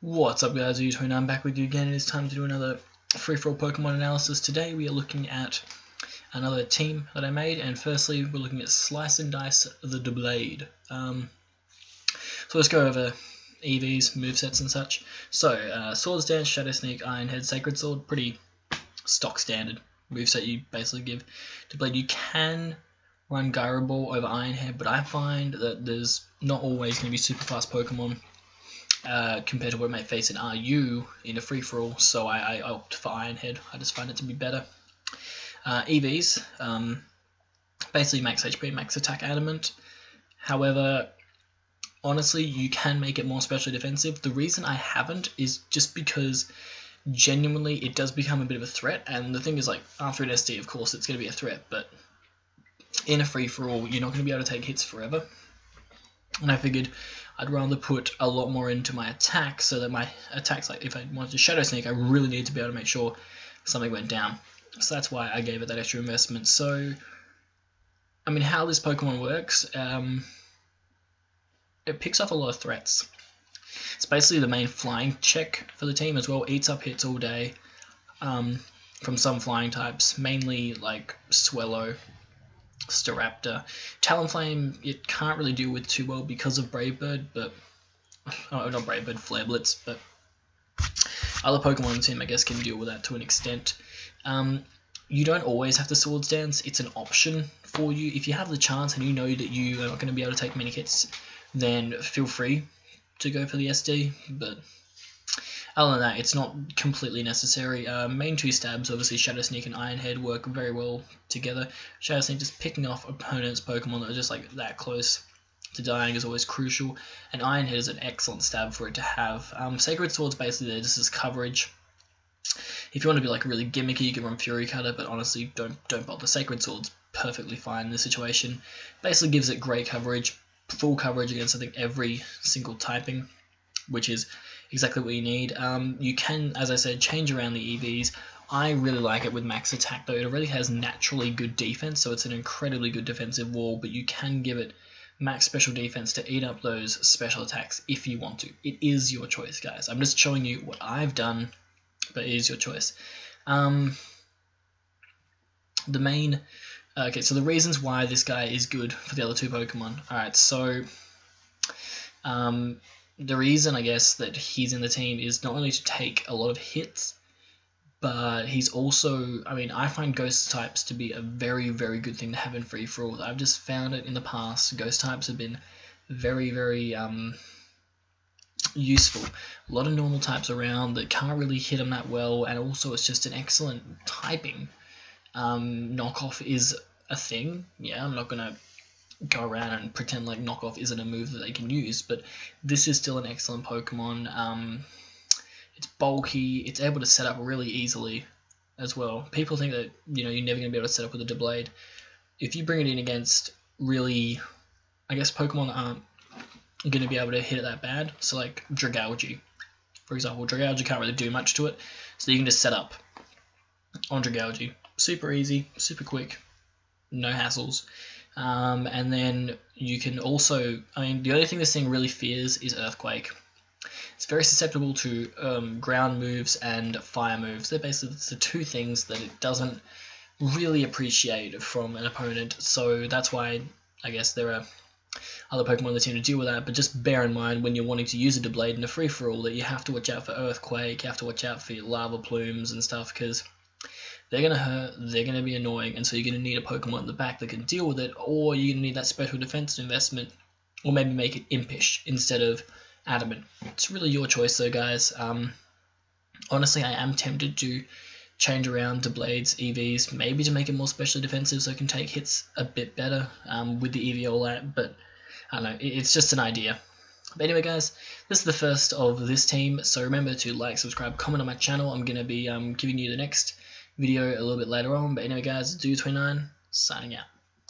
What's up guys, I'm back with you again. It is time to do another free-for-all Pokemon analysis. Today we are looking at another team that I made, and firstly we're looking at Slice and Dice the Doublade. So let's go over EVs, movesets and such. So, Swords Dance, Shadow Sneak, Iron Head, Sacred Sword, pretty stock standard moveset you basically give Doublade. You can run Gyro Ball over Iron Head, but I find that there's not always going to be super fast Pokemon compared to what it might face in RU in a free-for-all, so I opt for Iron Head. I just find it to be better. EVs, basically max HP, max attack, adamant. However, honestly, you can make it more specially defensive. The reason I haven't is just because genuinely it does become a bit of a threat, and the thing is, like, after an SD, of course, it's going to be a threat, but in a free-for-all, you're not going to be able to take hits forever. And I figured I'd rather put a lot more into my attack, so that my attacks, like if I wanted to Shadow Sneak, I really need to be able to make sure something went down. So that's why I gave it that extra investment. So, I mean, how this Pokemon works, it picks off a lot of threats. It's basically the main flying check for the team as well. Eats up hits all day from some flying types, mainly like Swellow, Staraptor. Talonflame it can't really deal with too well because of Brave Bird, but not Brave Bird, Flare Blitz, but other Pokemon on the team I guess can deal with that to an extent. You don't always have to Swords Dance, it's an option for you. If you have the chance and you know that you are not going to be able to take many hits, then feel free to go for the SD, but other than that, it's not completely necessary. Main two stabs, obviously Shadow Sneak and Iron Head, work very well together. Shadow Sneak just picking off opponents' Pokemon that are just like that close to dying is always crucial, and Iron Head is an excellent stab for it to have. Sacred Sword's basically there just as coverage. If you want to be like really gimmicky, you can run Fury Cutter, but honestly, don't bother. Sacred Sword's perfectly fine in this situation. Basically gives it great coverage, full coverage against I think every single typing, which is exactly what you need. You can, as I said, change around the EVs. I really like it with max attack though. It already has naturally good defense, so it's an incredibly good defensive wall, but you can give it max special defense to eat up those special attacks if you want to. It is your choice, guys. I'm just showing you what I've done, but it is your choice. The reasons why this guy is good for the other two Pokemon. Alright, so the reason, I guess, that he's in the team is not only to take a lot of hits, but he's also, I mean, I find Ghost types to be a very, very good thing to have in free-for-all. I've just found it in the past. Ghost types have been very, very useful. A lot of normal types around that can't really hit them that well, and also it's just an excellent typing. Knockoff is a thing. Yeah, I'm not going to go around and pretend like Knockoff isn't a move that they can use, but this is still an excellent Pokemon. It's bulky, it's able to set up really easily as well. People think that you're never going to be able to set up with a Doublade. If you bring it in against really, I guess, Pokemon that aren't going to be able to hit it that bad, so like Dragalge, for example. Dragalge can't really do much to it, so you can just set up on Dragalge. Super easy, super quick, no hassles. And then you can also, I mean, the only thing this thing really fears is Earthquake. It's very susceptible to ground moves and fire moves. They're basically the two things that it doesn't really appreciate from an opponent. So that's why I guess there are other Pokemon on the team to deal with that. But just bear in mind when you're wanting to use a Doublade in a free-for-all that you have to watch out for Earthquake, you have to watch out for your Lava Plumes and stuff, because they're going to hurt, they're going to be annoying, and so you're going to need a Pokemon at the back that can deal with it, or you're going to need that special defense investment, or maybe make it Impish instead of Adamant. It's really your choice though, guys. Honestly, I am tempted to change around Doublade's EVs, maybe to make it more specially defensive so it can take hits a bit better with the EV all that, but I don't know, it's just an idea. But anyway, guys, this is the first of this team, so remember to like, subscribe, comment on my channel. I'm going to be giving you the next video a little bit later on. But anyway, guys, Doublade29 signing out.